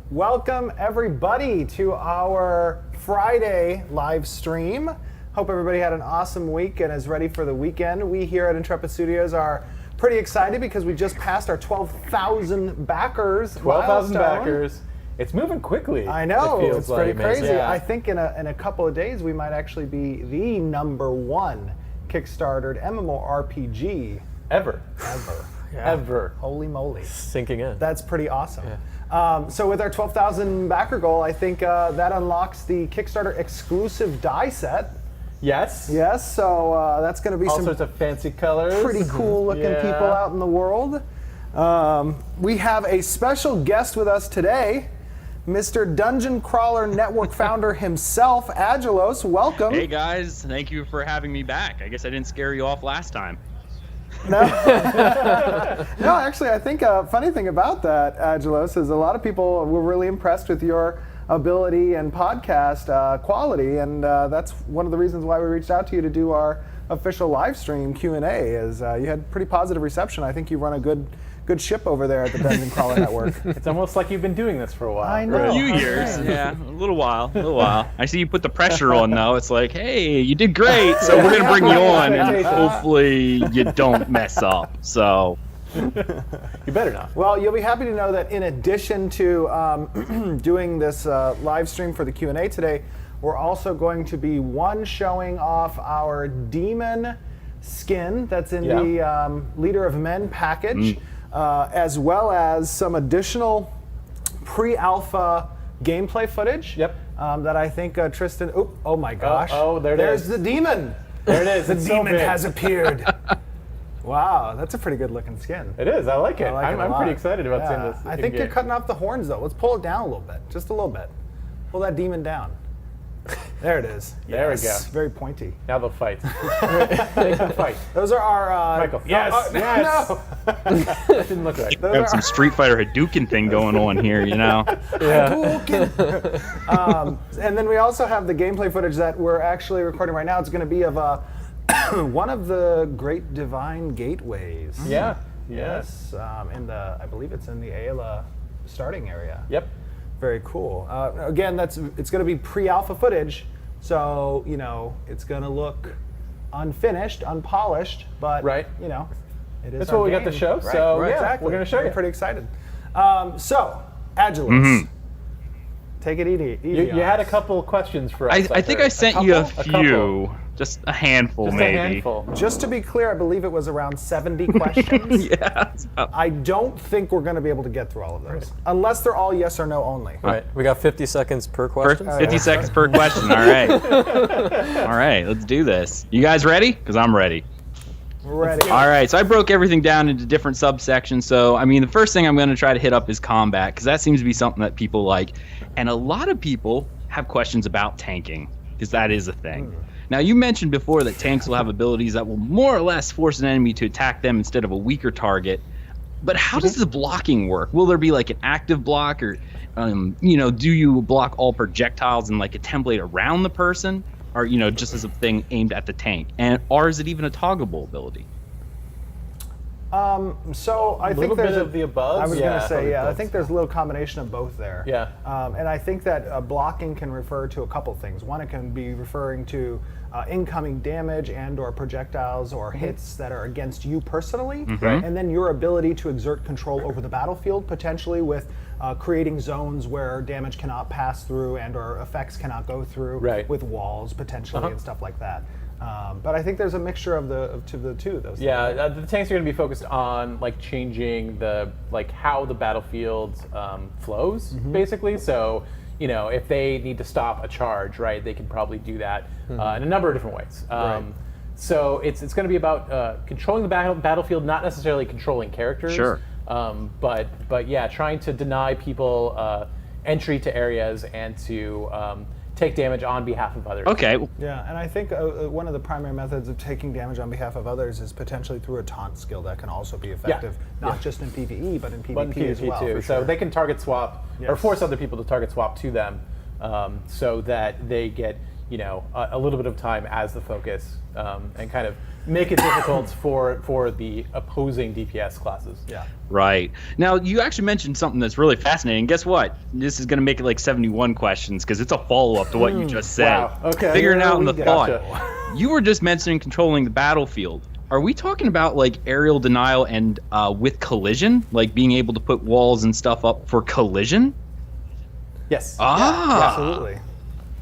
Welcome everybody to our Friday live stream. Hope everybody had an awesome week and is ready for the weekend. We here at Intrepid Studios are pretty excited because we just passed our 12,000 backers. 12,000 backers. It's moving quickly. I know, it's pretty crazy. Yeah. I think in a couple of days we might actually be the #1 Kickstartered MMORPG ever. Yeah. Ever. Holy moly. Sinking in. That's pretty awesome. Yeah. So with our 12,000 backer goal, I think that unlocks the Kickstarter exclusive die set. Yes. Yes, so that's going to be all some sorts of fancy colors. Pretty cool looking people out in the world. We have a special guest with us today, Mr. Dungeon Crawler Network founder himself, Aggelos. Welcome. Hey guys, thank you for having me back. I guess I didn't scare you off last time. No, no. Actually, I think a funny thing about that, Aggelos, is a lot of people were really impressed with your ability and podcast quality, and that's one of the reasons why we reached out to you to do our official live stream Q&A. Is you had pretty positive reception. I think you run a good ship over there at the Dungeon Crawler Network. It's almost like you've been doing this for a while. I know. For a few years, yeah, a little while. I see you put the pressure on though. It's like, hey, you did great, so we're gonna bring you on, and hopefully you don't mess up. So. You better not. Well, you'll be happy to know that in addition to doing this live stream for the Q&A today, we're also going to be showing off our demon skin that's in the Leader of Men package, as well as some additional pre-alpha gameplay footage. Yep. That I think Tristan. Oh my gosh! There's the demon. There it is. The It's demon so big. has appeared. Wow, that's a pretty good looking skin. It is. I like it. I like it a I'm lot. pretty excited about seeing this. I think you're cutting off the horns though. Let's pull it down a little bit, just a little bit. Pull that demon down. There it is. There we Yes, go. Very pointy. Now they'll fight. Make them fight. Those are our. Michael. Yes. Yes. No. That didn't look right. Those Have are some Street Fighter Hadouken thing going on here, you know. And then we also have the gameplay footage that we're actually recording right now. It's going to be of one of the Great Divine Gateways. Yeah. Yes. In the, I believe it's in the Ayla starting area. Yep. Very cool. Again, it's going to be pre-alpha footage, so it's going to look unfinished, unpolished, but you know, it is. That's our what we got game. to show. Right, So right, yeah, exactly. we're going to show you. I'm pretty excited. So, Aggelos, take it easy. You had a couple questions for us. I think I sent you a few, just a handful Just maybe. a handful. Just to be clear, I believe it was around 70 questions. Yeah. it's about- I don't think we're going to be able to get through all of those, unless they're all yes or no only. Right. We got 50 seconds per question. 50 seconds per question. All right. All right, let's do this. You guys ready? Because I'm ready. We're ready. All right, so I broke everything down into different subsections. So, I mean, the first thing I'm going to try to hit up is combat, because that seems to be something that people like. And a lot of people have questions about tanking, because that is a thing. Now, you mentioned before that tanks will have abilities that will more or less force an enemy to attack them instead of a weaker target. But how does the blocking work? Will there be like an active block, or, do you block all projectiles in like a template around the person? Or, just as a thing aimed at the tank? Or is it even a toggleable ability? So I think little there's bit of the above. I was going to say, probably I think there's a little combination of both there. Yeah. And I think that blocking can refer to a couple things. One, it can be referring to incoming damage and/or projectiles or hits that are against you personally, and then your ability to exert control over the battlefield, potentially with creating zones where damage cannot pass through and/or effects cannot go through, with walls potentially and stuff like that. But I think there's a mixture of the two of those. Yeah, the tanks are going to be focused on like changing how the battlefield flows, basically. So, if they need to stop a charge, right, they can probably do that in a number of different ways. So it's going to be about controlling the battlefield, not necessarily controlling characters. Sure. But yeah, trying to deny people entry to areas and to take damage on behalf of others. Okay. Yeah, and I think one of the primary methods of taking damage on behalf of others is potentially through a taunt skill that can also be effective, not just in PvE, but in PvP as well. too. For So sure. they can target swap or force other people to target swap to them, so that they get a little bit of time as the focus, and kind of make it difficult for the opposing DPS classes. Yeah. Right. Now, you actually mentioned something that's really fascinating. Guess what? This is going to make it like 71 questions because it's a follow-up to what you just said. Wow. Okay. Figuring out in the thought. Gotcha. You were just mentioning controlling the battlefield. Are we talking about like aerial denial and with collision, like being able to put walls and stuff up for collision? Yes. Ah. Absolutely.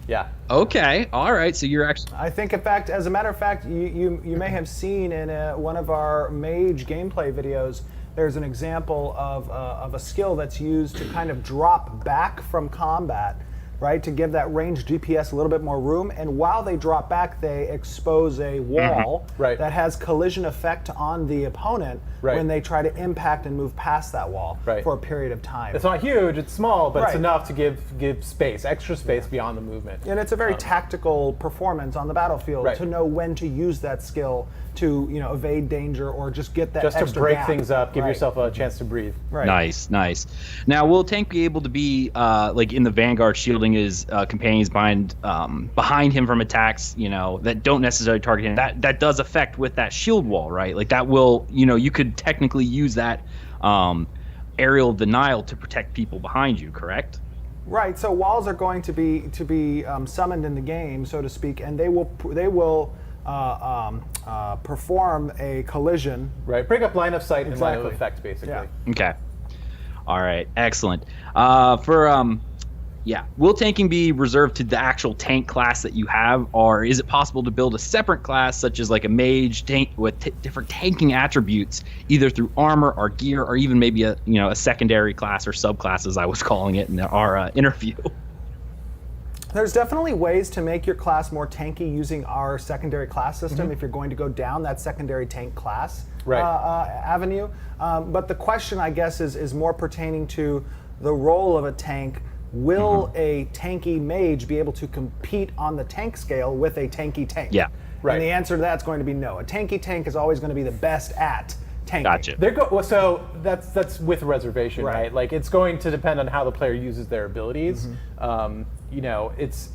Yeah. Okay. All right. So you're actually. I think, in fact, as a matter of fact, you may have seen in one of our mage gameplay videos, there's an example of a skill that's used to kind of drop back from combat, right, to give that ranged DPS a little bit more room. And while they drop back, they expose a wall Right. that has collision effect on the opponent Right. when they try to impact and move past that wall Right. for a period of time. It's not huge, it's small, but it's Right. enough to give space, extra space beyond the movement. And it's a very tactical performance on the battlefield Right. to know when to use that skill to evade danger or just get that Just to extra break gap. things up, give Right. yourself a chance to breathe. Right. Nice. Now, will tank be able to be like in the Vanguard, shielding his companions behind him from attacks, that don't necessarily target him? That does affect with that shield wall, right? Like that will, you could technically use that aerial denial to protect people behind you, correct? Right. So walls are going to be summoned in the game, so to speak, and they will perform a collision. Right, break up line of sight and line of Exactly. effect, basically. Yeah. Okay. All right. Excellent. Will tanking be reserved to the actual tank class that you have, or is it possible to build a separate class, such as like a mage tank with different tanking attributes, either through armor or gear, or even maybe a secondary class or subclass, as I was calling it in our interview? There's definitely ways to make your class more tanky using our secondary class system if you're going to go down that secondary tank class avenue. But the question, I guess, is more pertaining to the role of a tank. Will a tanky mage be able to compete on the tank scale with a tanky tank? Yeah. Right. And the answer to that's going to be no. A tanky tank is always going to be the best at tanking. Gotcha. So that's with reservation, Right. right? Like it's going to depend on how the player uses their abilities. It's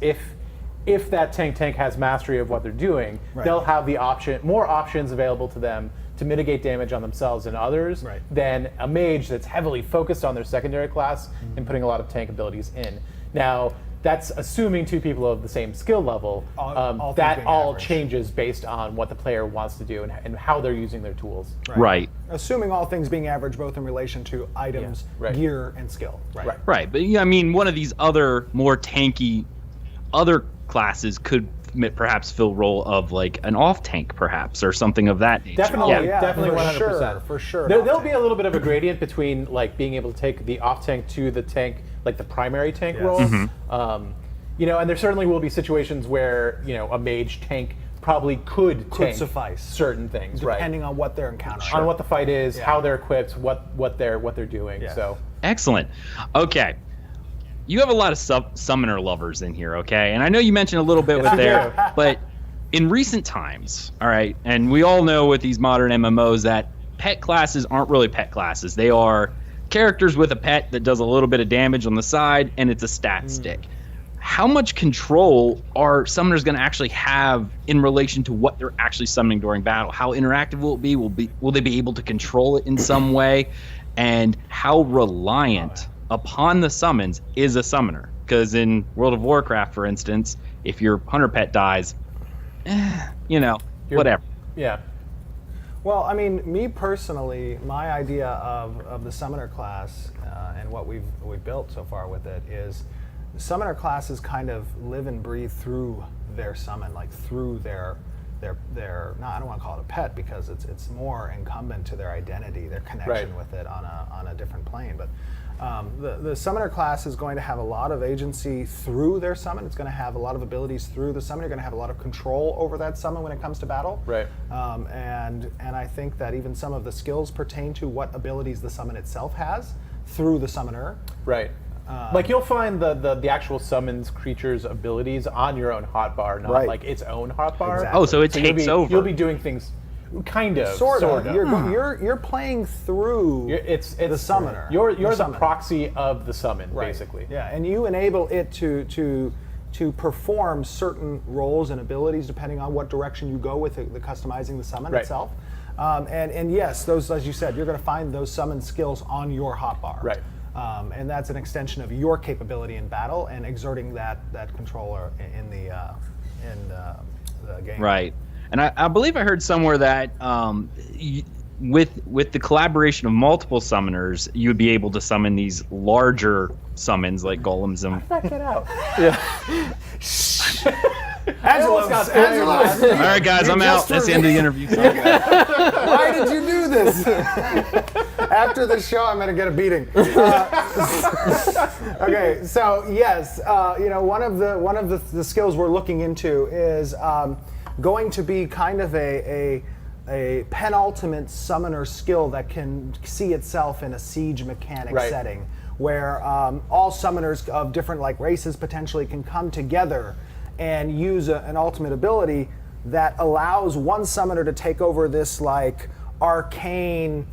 if that tank has mastery of what they're doing, they'll have more options available to them to mitigate damage on themselves and others than a mage that's heavily focused on their secondary class and putting a lot of tank abilities in. Now, that's assuming two people of the same skill level. All things that being all average. changes based on what the player wants to do and how they're using their tools. Right. Assuming all things being average, both in relation to items, gear, and skill. Right. But I mean, one of these other more tanky other classes could perhaps fill role of like an off tank, perhaps, or something of that nature. Definitely, yeah, definitely, for 100%. sure, for sure. There'll be a little bit of a gradient between like being able to take the off tank to the tank, like the primary tank role. And there certainly will be situations where a mage tank probably could tank suffice certain things, depending on what they're encountering. on what the fight is, how they're equipped, what they're doing. Yeah. So Excellent. Okay. You have a lot of summoner lovers in here, okay? And I know you mentioned a little bit with there, but in recent times, all right, and we all know with these modern MMOs that pet classes aren't really pet classes. They are characters with a pet that does a little bit of damage on the side, and it's a stat stick. How much control are summoners going to actually have in relation to what they're actually summoning during battle? How interactive will it be? Will they be able to control it in some way? And how reliant upon the summons is a summoner? Because in World of Warcraft, for instance, if your hunter pet dies, whatever. yeah. Well, I mean, me personally, my idea of the summoner class and what we've built so far with it is summoner classes kind of live and breathe through their summon, like through their no, I don't want to call it a pet because it's more incumbent to their identity, their connection with it on a different plane. But the summoner class is going to have a lot of agency through their summon. It's going to have a lot of abilities through the summon. You're going to have a lot of control over that summon when it comes to battle. Right. And I think that even some of the skills pertain to what abilities the summon itself has through the summoner. Right. Like you'll find the actual summons creature's abilities on your own hotbar, not like its own hotbar. Exactly. Oh, so it takes over. You'll be doing things, kind of, Sort of. You're playing through it's the summoner. You're the summoner. proxy of the summon, Right. basically. Yeah, and you enable it to to perform certain roles and abilities depending on what direction you go with the customizing the summon itself. And yes, those, as you said, you're going to find those summon skills on your hotbar. Right. And that's an extension of your capability in battle and exerting that controller in the game. Right. And I believe I heard somewhere that with the collaboration of multiple summoners, you would be able to summon these larger summons like golems and. Get out. Aggelos! All right, guys, I'm out. That's the end of the interview. Why did you do this? After the show, I'm going to get a beating. Okay, so yes, one of the skills we're looking into is going to be kind of a penultimate summoner skill that can see itself in a siege mechanic setting, where all summoners of different races potentially can come together and use an ultimate ability that allows one summoner to take over this arcane,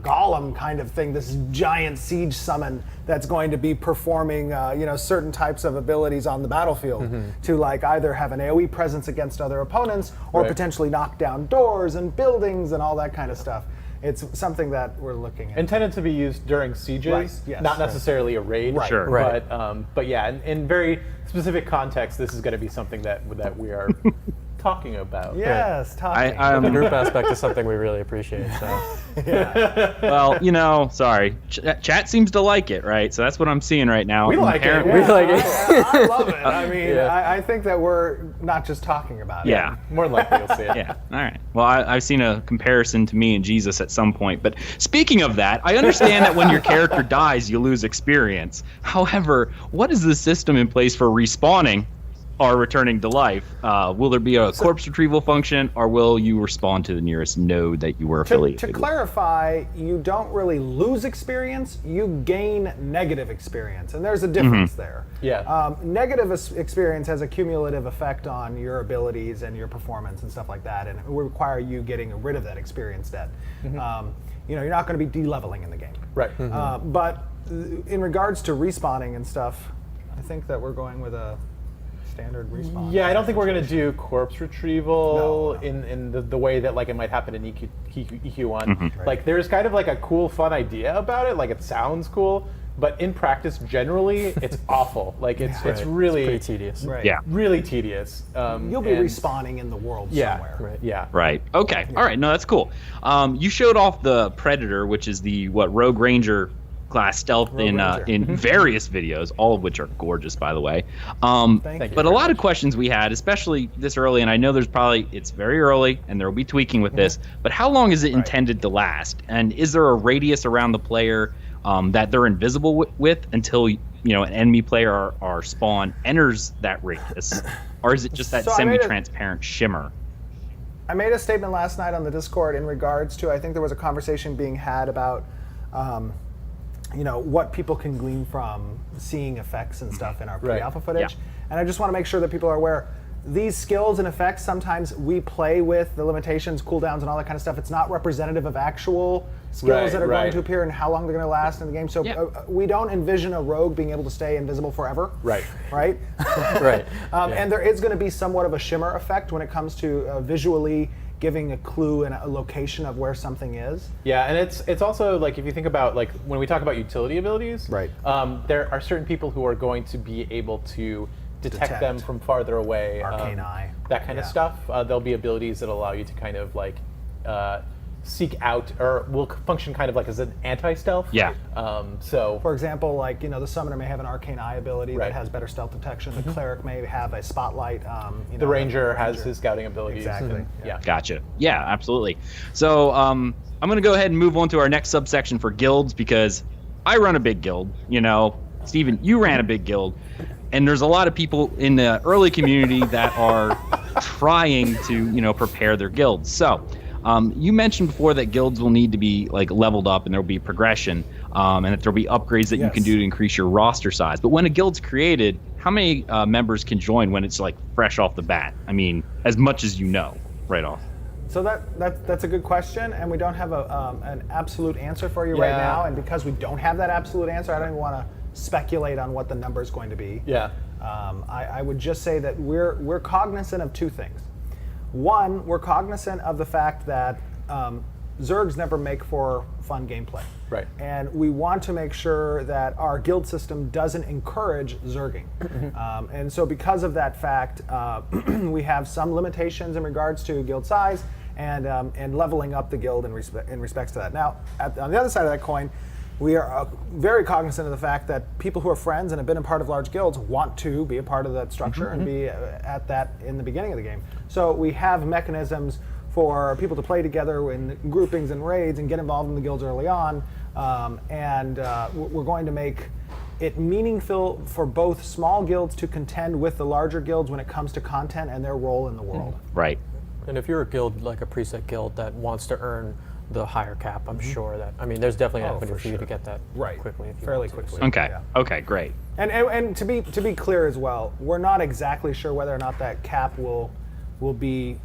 golem kind of thing, this giant siege summon that's going to be performing, certain types of abilities on the battlefield to either have an AoE presence against other opponents or potentially knock down doors and buildings and all that kind of stuff. It's something that we're looking at. Intended to be used during sieges, not necessarily a raid. Right. Sure. But yeah, in very specific context, this is going to be something that we are talking about. Yes, talking. The group aspect is something we really appreciate. So. Well, sorry. Chat seems to like it, right? So that's what I'm seeing right now. We like it. We like it. I love it. I mean, I think that we're not just talking about it. Yeah. More than likely you'll see it. Yeah. All right. Well, I've seen a comparison to me and Jesus at some point. But speaking of that, I understand that when your character dies, you lose experience. However, what is the system in place for respawning or returning to life? Will there be a corpse retrieval function, or will you respawn to the nearest node that you were affiliated To with? clarify, you don't really lose experience, you gain negative experience, and there's a difference there. Yeah. Negative experience has a cumulative effect on your abilities and your performance and stuff like that, and it will require you getting rid of that experience debt. You're not going to be de-leveling in the game. Right. But in regards to respawning and stuff, I think that we're going with a standard respawn. Yeah, I don't think we're going to do corpse retrieval No. in the way that it might happen in EQ1. Right. There's kind of a cool, fun idea about it. It sounds cool, but in practice, generally, it's awful. It's really pretty tedious. Right. Yeah. really tedious. You'll be respawning in the world somewhere. Right. Yeah. Right. Okay. All right. No, that's cool. You showed off the Predator, which is the Rogue Ranger class stealth in various videos, all of which are gorgeous, by the way. Thank you. But a lot of questions we had, especially this early, and I know it's very early, and there will be tweaking with this. But how long is it intended to last? And is there a radius around the player that they're invisible with until an enemy player or spawn enters that radius, or is it just that semi-transparent shimmer? I made a statement last night on the Discord in regards to, I think there was a conversation being had about, what people can glean from seeing effects and stuff in our pre-alpha footage. Yeah. And I just want to make sure that people are aware, these skills and effects, sometimes we play with the limitations, cooldowns, and all that kind of stuff. It's not representative of actual skills that are going to appear and how long they're going to last in the game. So we don't envision a rogue being able to stay invisible forever. Right. Right? Right. And there is going to be somewhat of a shimmer effect when it comes to visually giving a clue and a location of where something is. Yeah, and it's also if you think about when we talk about utility abilities, Right. There are certain people who are going to be able to detect them from farther away. Arcane eye. That kind of stuff. There'll be abilities that allow you to kind of seek out, or will function kind of as an anti-stealth. Yeah. So For example, the summoner may have an arcane eye ability Right. that has better stealth detection. The cleric may have a spotlight. the ranger has his scouting abilities. Exactly. Yeah. Gotcha. Yeah, absolutely. So I'm going to go ahead and move on to our next subsection for guilds, because I run a big guild. Steven, you ran a big guild. And there's a lot of people in the early community that are trying to, prepare their guilds. So you mentioned before that guilds will need to be leveled up, and there'll be progression, and that there'll be upgrades that you can do to increase your roster size. But when a guild's created, how many members can join when it's fresh off the bat? I mean, as much as right off. So that's a good question, and we don't have an absolute answer for you right now. And because we don't have that absolute answer, I don't even want to speculate on what the number is going to be. Yeah. I would just say that we're cognizant of two things. One, we're cognizant of the fact that Zergs never make for fun gameplay. Right. And we want to make sure that our guild system doesn't encourage Zerging. And so because of that fact, we have some limitations in regards to guild size and leveling up the guild in respects to that. Now, on the other side of that coin, we are very cognizant of the fact that people who are friends and have been a part of large guilds want to be a part of that structure and be at that in the beginning of the game. So we have mechanisms for people to play together in groupings and raids and get involved in the guilds early on. We're going to make it meaningful for both small guilds to contend with the larger guilds when it comes to content and their role in the world. Right. And if you're a guild, like a preset guild that wants to earn the higher cap, I'm sure that, I mean, there's definitely an avenue for you to get that quickly. If you Fairly want to. quickly. Okay. Yeah. Okay. Great. And to be clear as well, we're not exactly sure whether or not that cap will be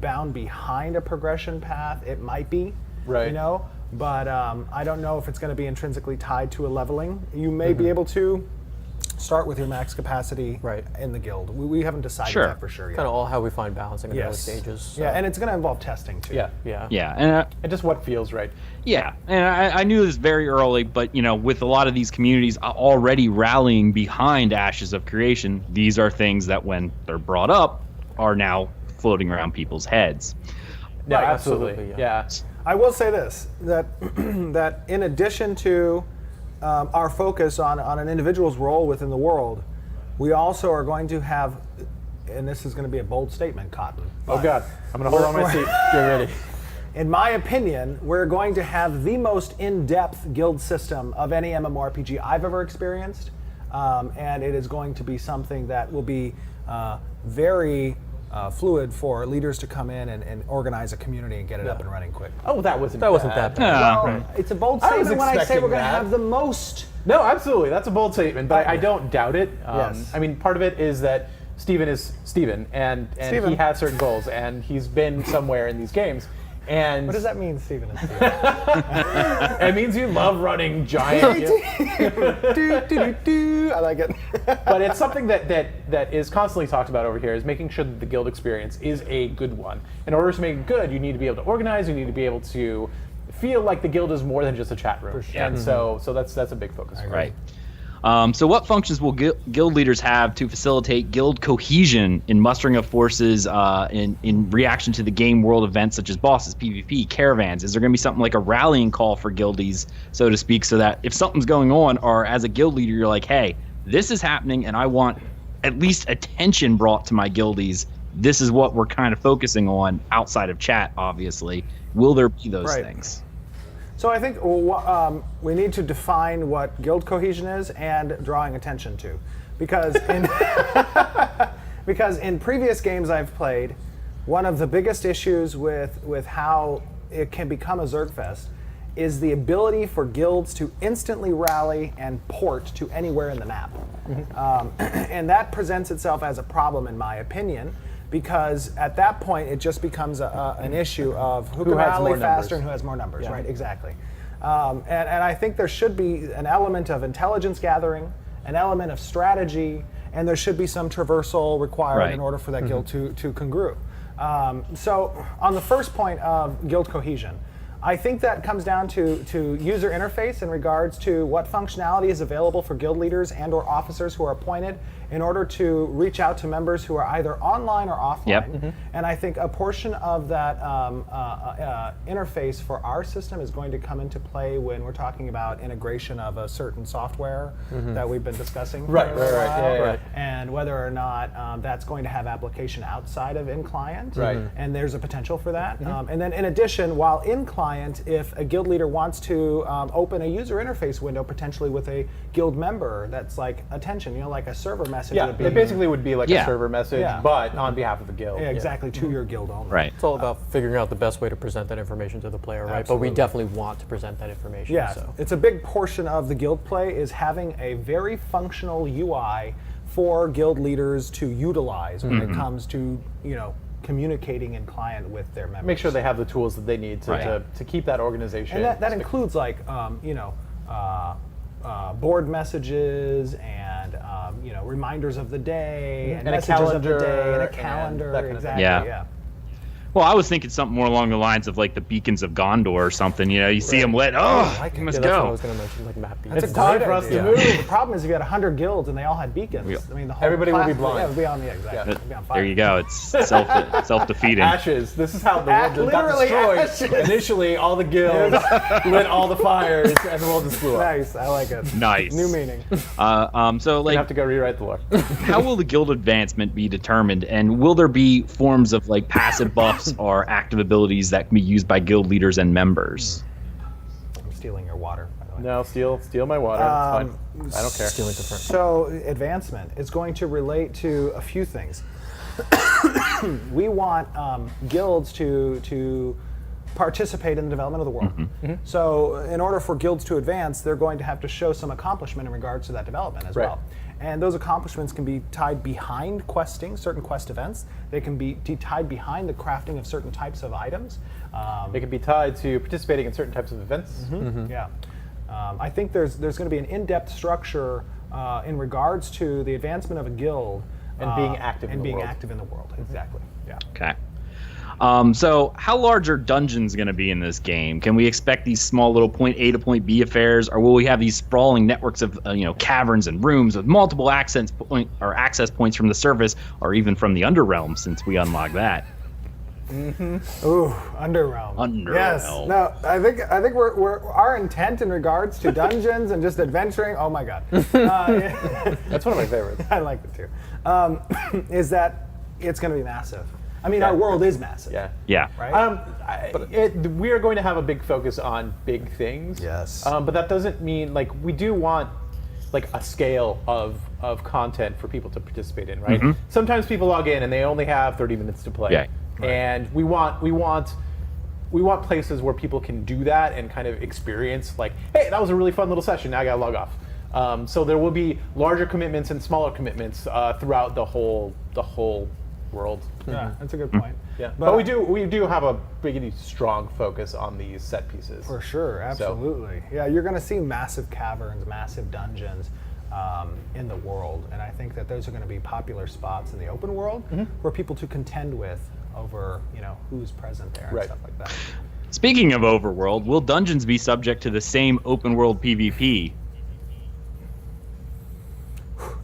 bound behind a progression path. It might be, Right. you know, but I don't know if it's going to be intrinsically tied to a leveling. You may be able to start with your max capacity in the guild. We haven't decided that for sure yet. Kind of all how we find balancing in the early Yes. stages. So. Yeah, and it's going to involve testing too. Yeah. Yeah. Yeah. And just what feels right. Yeah, and I knew this very early, but with a lot of these communities already rallying behind Ashes of Creation, these are things that when they're brought up are now floating around people's heads. No, Right, absolutely. Yeah. I will say this, that that in addition to our focus on an individual's role within the world, we also are going to have, and this is going to be a bold statement, Cotton. Oh God, I'm gonna hold on my seat. Get ready. In my opinion, we're going to have the most in-depth guild system of any MMORPG I've ever experienced, and it is going to be something that will be very fluid for leaders to come in and organize a community and get it up and running quick. Oh, that wasn't that bad. Well, it's a bold I was statement when I say expecting we're going to that. have the most. No, absolutely. That's a bold statement, but I don't doubt it. Yes. I mean, part of it is that Steven is Steven, and Steven. he has certain goals, and he's been somewhere in these games. And What does that mean, Steven? it means you love running giant. I like it. But it's something that is constantly talked about over here, is making sure that the guild experience is a good one. In order to make it good, you need to be able to organize, you need to be able to feel like the guild is more than just a chat room. And so that's a big focus for us. Right. So what functions will guild leaders have to facilitate guild cohesion in mustering of forces in reaction to the game world events such as bosses, PvP, caravans? Is there going to be something like a rallying call for guildies, so to speak, so that if something's going on, or as a guild leader, you're like, hey, this is happening and I want at least attention brought to my guildies. This is what we're kind of focusing on outside of chat, obviously. Will there be those things? So I think we need to define what guild cohesion is and drawing attention to, because in previous games I've played, one of the biggest issues with how it can become a Zergfest is the ability for guilds to instantly rally and port to anywhere in the map, and that presents itself as a problem in my opinion. Because at that point, it just becomes an issue of who can has rally more faster numbers. and who has more numbers, right? Exactly. And I think there should be an element of intelligence gathering, an element of strategy, and there should be some traversal required in order for that guild to congrue. So on the first point of guild cohesion, I think that comes down to user interface in regards to what functionality is available for guild leaders and or officers who are appointed in order to reach out to members who are either online or offline. And I think a portion of that interface for our system is going to come into play when we're talking about integration of a certain software that we've been discussing for a while, and whether or not that's going to have application outside of in-client. And there's a potential for that. And then in addition, while in-client, if a guild leader wants to open a user interface window potentially with a guild member that's like attention, like a server message would be. It basically would be like a server message, but on behalf of the guild. Yeah, exactly, to your guild only. Right. It's all about figuring out the best way to present that information to the player, right? Absolutely. But we definitely want to present that information. Yeah, So. it's a big portion of the guild play is having a very functional UI for guild leaders to utilize when it comes to, communicating in client with their members. Make sure they have the tools that they need to keep that organization. And that includes like, board messages and reminders of the day and a messages of the calendar day and a and calendar. that kind of Exactly. thing. Yeah. Well, I was thinking something more along the lines of like the beacons of Gondor or something. You see them lit. Oh, you must Yeah, that's what I go. was going to mention, like map That's It's a time great for us to idea. move. The problem is if you had 100 guilds and they all had beacons. Yeah. I mean, the whole Everybody would be class- blind. Yeah, it would be on the exact. Yeah. It'd be on fire. There you go. It's self-defeating. Ashes. This is how the world got Literally destroyed. ashes. Initially, all the guilds lit all the fires, and the world just blew up. Nice. I like it. Nice. New meaning. So You like, have to go rewrite the lore. how will the guild advancement be determined, and will there be forms of like passive buffs or active abilities that can be used by guild leaders and members? I'm stealing your water, by the way. No, steal my water. It's fine. I don't care. Stealing different. So advancement is going to relate to a few things. We want guilds to participate in the development of the world. So in order for guilds to advance, they're going to have to show some accomplishment in regards to that development as Right. well. And those accomplishments can be tied behind questing, certain quest events. They can be tied behind the crafting of certain types of items. It can be tied to participating in certain types of events. Yeah. I think there's going to be an in-depth structure in regards to the advancement of a guild And being active in and the being world. active in the world. Exactly. Yeah. Okay. So how large are dungeons going to be in this game? Can we expect these small little point A to point B affairs, or will we have these sprawling networks of caverns and rooms with multiple access points from the surface, or even from the Underrealm, since we unlock that? Ooh, Underrealm. Underrealm. Yes. No, I think we're our intent in regards to dungeons and just adventuring. Oh my God. That's one of my favorites. I like it too. Is that it's going to be massive. I mean, our world is massive. Yeah. Yeah. Right. We are going to have a big focus on big things. Yes. But that doesn't mean we do want a scale of content for people to participate in, right? Sometimes people log in and they only have 30 minutes to play. Yeah. And we want places where people can do that and kind of experience hey, that was a really fun little session. Now I gotta log off. So there will be larger commitments and smaller commitments throughout the whole world. Yeah, that's a good point. Yeah, but we do have a big, strong focus on these set pieces. For sure, absolutely. Yeah, you're going to see massive caverns, massive dungeons in the world, and I think that those are going to be popular spots in the open world for people to contend with over, who's present there and Right. stuff like that. Speaking of overworld, will dungeons be subject to the same open world PvP?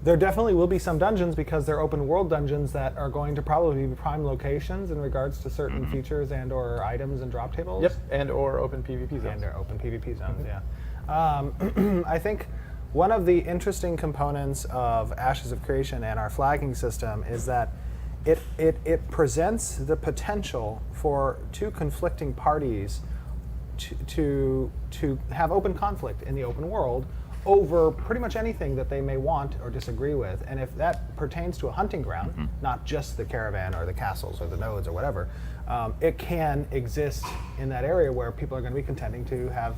There definitely will be some dungeons because they're open world dungeons that are going to probably be prime locations in regards to certain features and or items and drop tables. Yep, and or open PvP zones. And their open PvP zones, yeah. I think one of the interesting components of Ashes of Creation and our flagging system is that it presents the potential for two conflicting parties to have open conflict in the open world over pretty much anything that they may want or disagree with. And if that pertains to a hunting ground, not just the caravan or the castles or the nodes or whatever, it can exist in that area where people are going to be contending to have,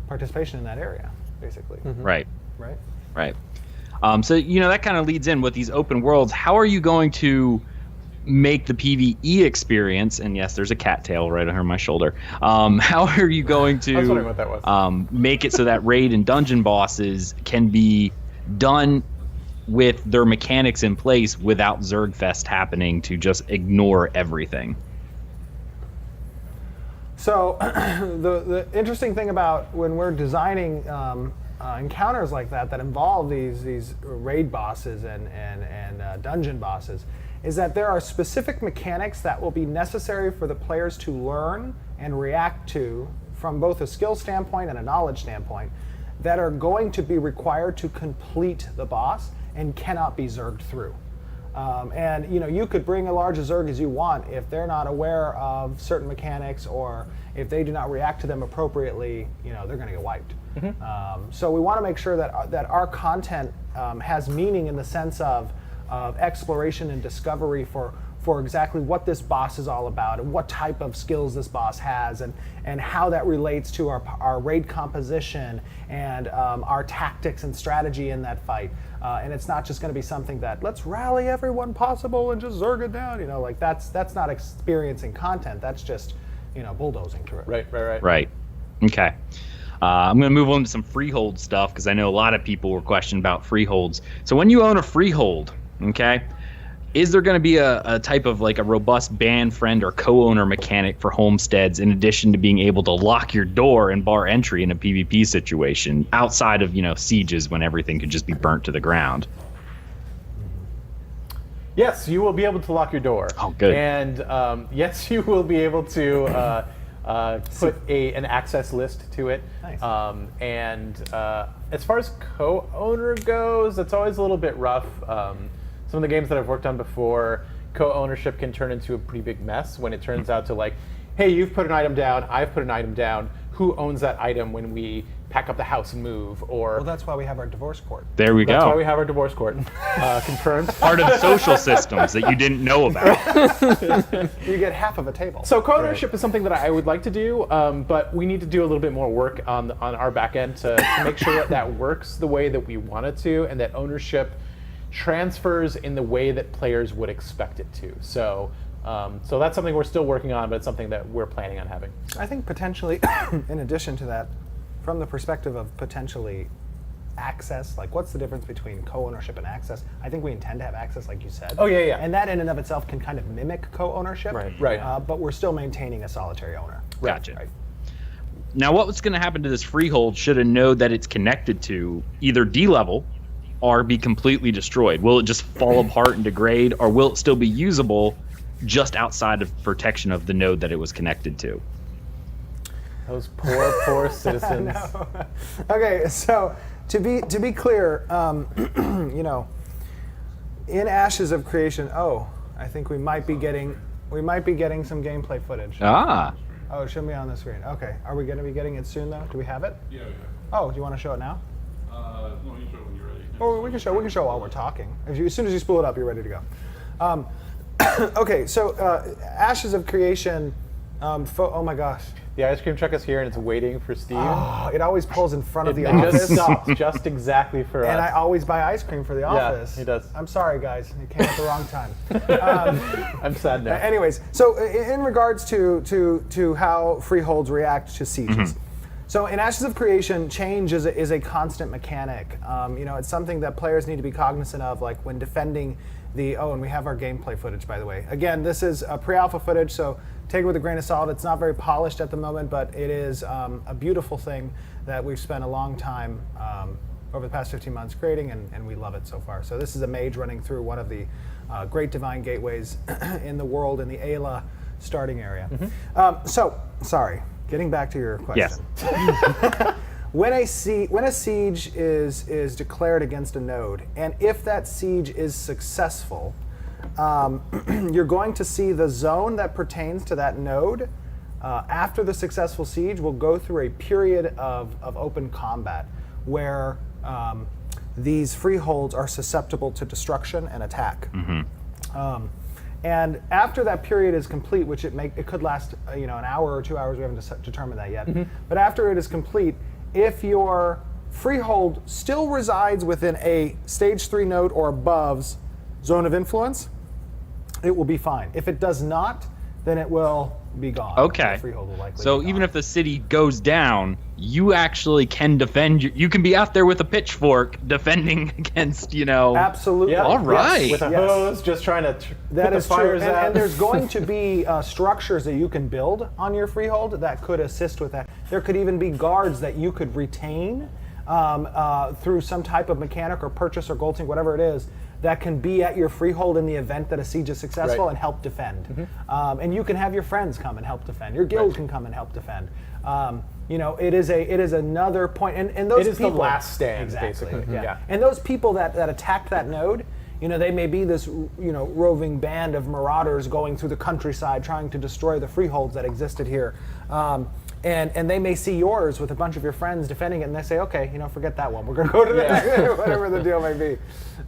participation in that area, basically. Right. Right? Right. So that kind of leads in with these open worlds. How are you going to make the PvE experience? And yes, there's a cattail right over my shoulder. How are you going to I was wondering what that was. Make it so that raid and dungeon bosses can be done with their mechanics in place without Zergfest happening to just ignore everything? So the interesting thing about when we're designing encounters like that involve these raid bosses and dungeon bosses is that there are specific mechanics that will be necessary for the players to learn and react to from both a skill standpoint and a knowledge standpoint that are going to be required to complete the boss and cannot be zerged through. And you could bring a large Zerg as you want if they're not aware of certain mechanics or if they do not react to them appropriately, they're going to get wiped. So we want to make sure that our content has meaning in the sense of exploration and discovery for exactly what this boss is all about and what type of skills this boss has and how that relates to our raid composition and our tactics and strategy in that fight. And it's not just going to be something that let's rally everyone possible and just zerg it down. That's not experiencing content. That's just bulldozing through it. Right. Right. Okay. I'm going to move on to some freehold stuff because I know a lot of people were questioning about freeholds. So when you own a freehold, okay, is there going to be a type of like a robust band friend or co-owner mechanic for homesteads in addition to being able to lock your door and bar entry in a PvP situation outside of, sieges when everything could just be burnt to the ground? Yes, you will be able to lock your door. Oh, good. And yes, you will be able to put an access list to it. Nice. And as far as co-owner goes, it's always a little bit rough. Some of the games that I've worked on before, co-ownership can turn into a pretty big mess when it turns out to like, hey, you've put an item down, I've put an item down. Who owns that item when we pack up the house and move? Or Well, that's why we have our divorce court. There we that's go. why we have our divorce court. Confirmed. Part of the social systems that you didn't know about. You get half of a table. So co-ownership is something that I would like to do, but we need to do a little bit more work on our back end to make sure that works the way that we want it to, and that ownership transfers in the way that players would expect it to. So that's something we're still working on, but it's something that we're planning on having. I think potentially, in addition to that, from the perspective of potentially access, like what's the difference between co-ownership and access? I think we intend to have access, like you said. Oh, yeah. And that in and of itself can kind of mimic co-ownership. Right. But we're still maintaining a solitary owner. Gotcha. Right. Now, what's going to happen to this freehold should a node that it's connected to either de-level or be completely destroyed? Will it just fall apart and degrade, or will it still be usable just outside of protection of the node that it was connected to? Those poor citizens. Okay, so to be clear, in Ashes of Creation, I think we might be getting some gameplay footage. Ah. Oh, it shouldn't be on the screen. Okay, are we going to be getting it soon though? Do we have it? Yeah. Oh, do you want to show it now? No, you show it when you're ready. Or we can show while we're talking. As soon as you spool it up, you're ready to go. Okay, so Ashes of Creation. Oh my gosh. The ice cream truck is here and it's waiting for Steve. Oh, it always pulls in front of the It office. just stops just exactly for us. And I always buy ice cream for the office. he does. I'm sorry, guys. It came at the wrong time. I'm sad now. Anyways, so in regards to how freeholds react to sieges. So in Ashes of Creation, change is a constant mechanic. It's something that players need to be cognizant of, like when defending and we have our gameplay footage, by the way. Again, this is pre-alpha footage, so take it with a grain of salt. It's not very polished at the moment, but it is a beautiful thing that we've spent a long time over the past 15 months creating, and we love it so far. So this is a mage running through one of the great divine gateways in the world in the Ayla starting area. Sorry, getting back to your question. Yes. When a siege is declared against a node, and if that siege is successful, you're going to see the zone that pertains to that node after the successful siege will go through a period of open combat where these freeholds are susceptible to destruction and attack. And after that period is complete, which it could last an hour or 2 hours, we haven't determined that yet, but after it is complete, if your freehold still resides within a stage 3 node or above's zone of influence, it will be fine. If it does not, then it will be gone. Okay. The freehold will likely So be even gone. if the city goes down, you actually can defend. You can be out there with a pitchfork defending against, Absolutely. Yeah. All right. With a Yes. hose, just trying to That put the is true, fires and, out. and there's going to be structures that you can build on your freehold that could assist with that. There could even be guards that you could retain through some type of mechanic or purchase or golting, whatever it is, that can be at your freehold in the event that a siege is successful Right. and help defend. And you can have your friends come and help defend. Your guild can come and help defend. It is another point, and those It is the people, last stand, exactly. basically. Yeah. And those people that attacked that node, they may be this roving band of marauders going through the countryside trying to destroy the freeholds that existed here. And they may see yours with a bunch of your friends defending it, and they say, okay, forget that one. We're going to go to the whatever the deal may be.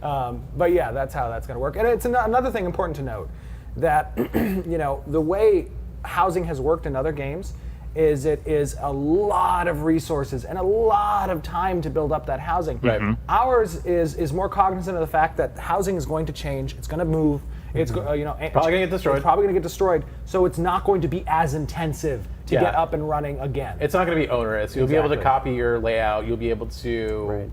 But yeah, that's how that's going to work. And it's another thing important to note that the way housing has worked in other games is it is a lot of resources and a lot of time to build up that housing. Right. Ours is more cognizant of the fact that housing is going to change, it's going to move, It's probably gonna get destroyed. It's probably going to get destroyed. So it's not going to be as intensive to get up and running again. It's not going to be onerous. You'll be able to copy your layout. You'll be able to,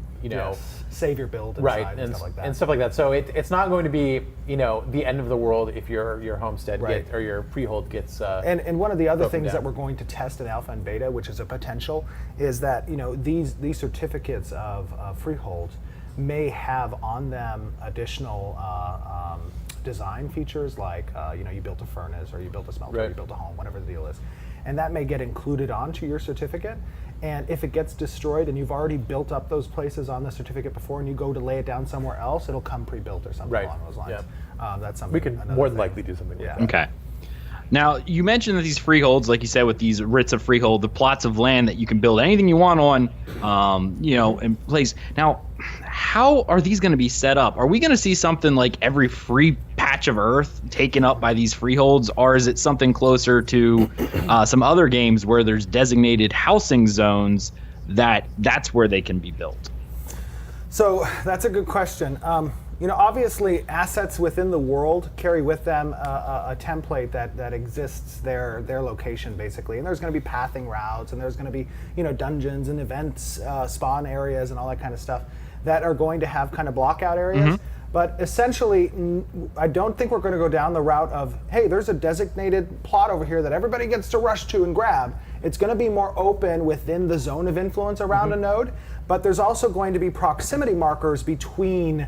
save your build and stuff like that. And stuff like that. So it's not going to be, the end of the world if your homestead or your freehold gets. And one of the other things that we're going to test in alpha and beta, which is a potential, is that these certificates of freehold may have on them additional design features like you built a furnace or you built a smelter, or you built a home, whatever the deal is, and that may get included onto your certificate. And if it gets destroyed and you've already built up those places on the certificate before and you go to lay it down somewhere else, it'll come pre-built or something along those lines. That's something we can more than likely do something like that. Okay. Now, you mentioned that these freeholds, like you said, with these writs of freehold, the plots of land that you can build anything you want on, in place. Now, how are these going to be set up? Are we going to see something like every free patch of earth taken up by these freeholds, or is it something closer to some other games where there's designated housing zones that's where they can be built? So that's a good question. Obviously, assets within the world carry with them a template that exists their location, basically. And there's going to be pathing routes, and there's going to be, dungeons and events, spawn areas, and all that kind of stuff that are going to have kind of blockout areas. But essentially, I don't think we're going to go down the route of, hey, there's a designated plot over here that everybody gets to rush to and grab. It's going to be more open within the zone of influence around a node, but there's also going to be proximity markers between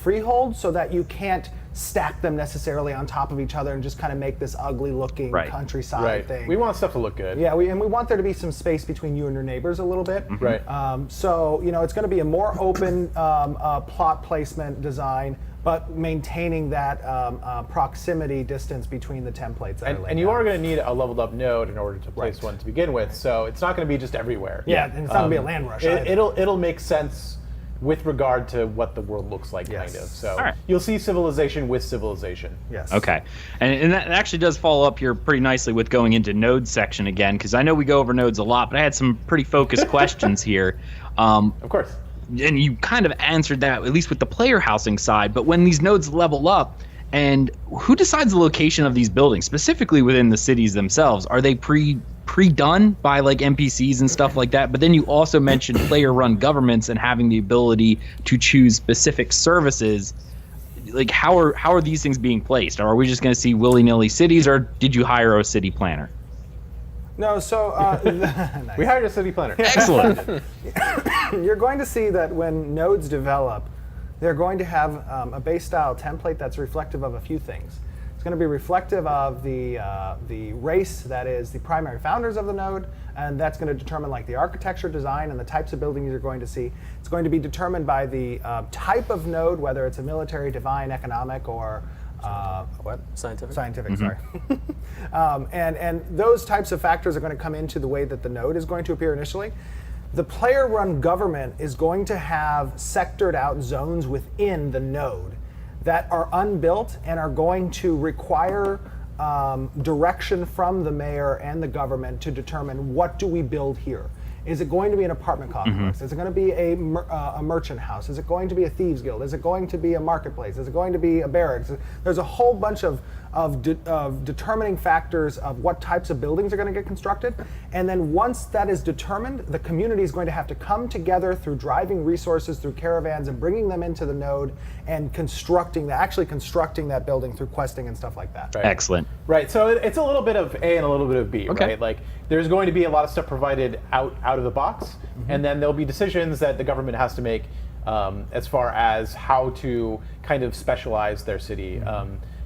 freehold so that you can't stack them necessarily on top of each other and just kind of make this ugly looking countryside thing. We want stuff to look good. Yeah, we want there to be some space between you and your neighbors a little bit. Right. So it's going to be a more open plot placement design, but maintaining that proximity distance between the templates that are laid and you out. are going to need a leveled up node in order to place one to begin with, so it's not going to be just everywhere. Yeah, and it's not going to be a land rush either. It'll make sense with regard to what the world looks like, kind of. So you'll see civilization with civilization. Yes. Okay. And that actually does follow up here pretty nicely with going into node section again, because I know we go over nodes a lot, but I had some pretty focused questions here. Of course. And you kind of answered that, at least with the player housing side. But when these nodes level up, and who decides the location of these buildings, specifically within the cities themselves? Are they pre-done by like NPCs and stuff like that? But then you also mentioned player-run governments and having the ability to choose specific services. Like, how are these things being placed? Are we just going to see willy-nilly cities, or did you hire a city planner? No, so nice. We hired a city planner. Excellent. You're going to see that when nodes develop, they're going to have a base style template that's reflective of a few things. It's going to be reflective of the race that is the primary founders of the node, and that's going to determine like the architecture, design, and the types of buildings you're going to see. It's going to be determined by the type of node, whether it's a military, divine, economic, or Scientific. Scientific, sorry. And those types of factors are going to come into the way that the node is going to appear initially. The player-run government is going to have sectored out zones within the node that are unbuilt and are going to require direction from the mayor and the government to determine what do we build here. Is it going to be an apartment complex? Is it going to be a merchant house? Is it going to be a thieves guild? Is it going to be a marketplace? Is it going to be a barracks? There's a whole bunch of determining factors of what types of buildings are going to get constructed. And then once that is determined, the community is going to have to come together through driving resources, through caravans, and bringing them into the node and actually constructing that building through questing and stuff like that. Right. Excellent. Right, so it's a little bit of A and a little bit of B, right? Like, there's going to be a lot of stuff provided out of the box, and then there'll be decisions that the government has to make as far as how to kind of specialize their city.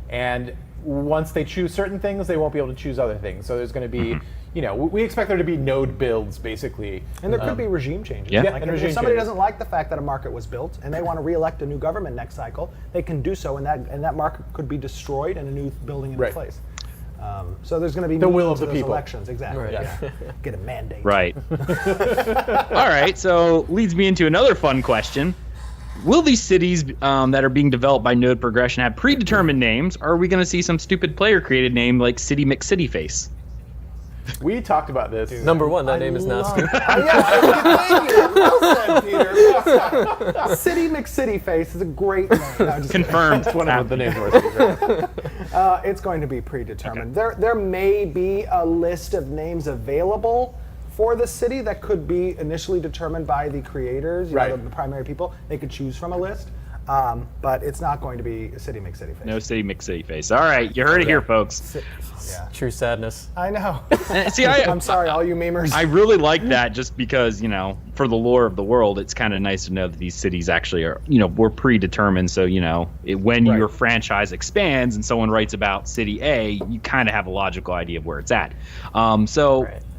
And once they choose certain things, they won't be able to choose other things. So there's going to be, we expect there to be node builds, basically. And there could be regime changes. Yeah. Like if somebody doesn't like the fact that a market was built and they want to re-elect a new government next cycle, they can do so, and that market could be destroyed and a new building in place. So there's going to be the will of the those people. Elections, exactly. Right. Yeah. Get a mandate. Right. All right, so leads me into another fun question. Will these cities that are being developed by node progression have predetermined names, or are we going to see some stupid player-created name like City McCityface? We talked about this. Number one, that name is not stupid. Thank you. Well said, Peter. City McCity Face is a great name. No, just Confirmed. It's one of the names of our cities, right? It's going to be predetermined. There may be a list of names available for the city that could be initially determined by the creators, you know, the primary people. They could choose from a list, but it's not going to be a City McCity Face. No City McCity Face. All right, you heard it here, folks. Yeah. True sadness. I know. See, I'm sorry, all you memers. I really like that just because, for the lore of the world, it's kind of nice to know that these cities actually are, we're predetermined. So, when your franchise expands and someone writes about City A, you kind of have a logical idea of where it's at.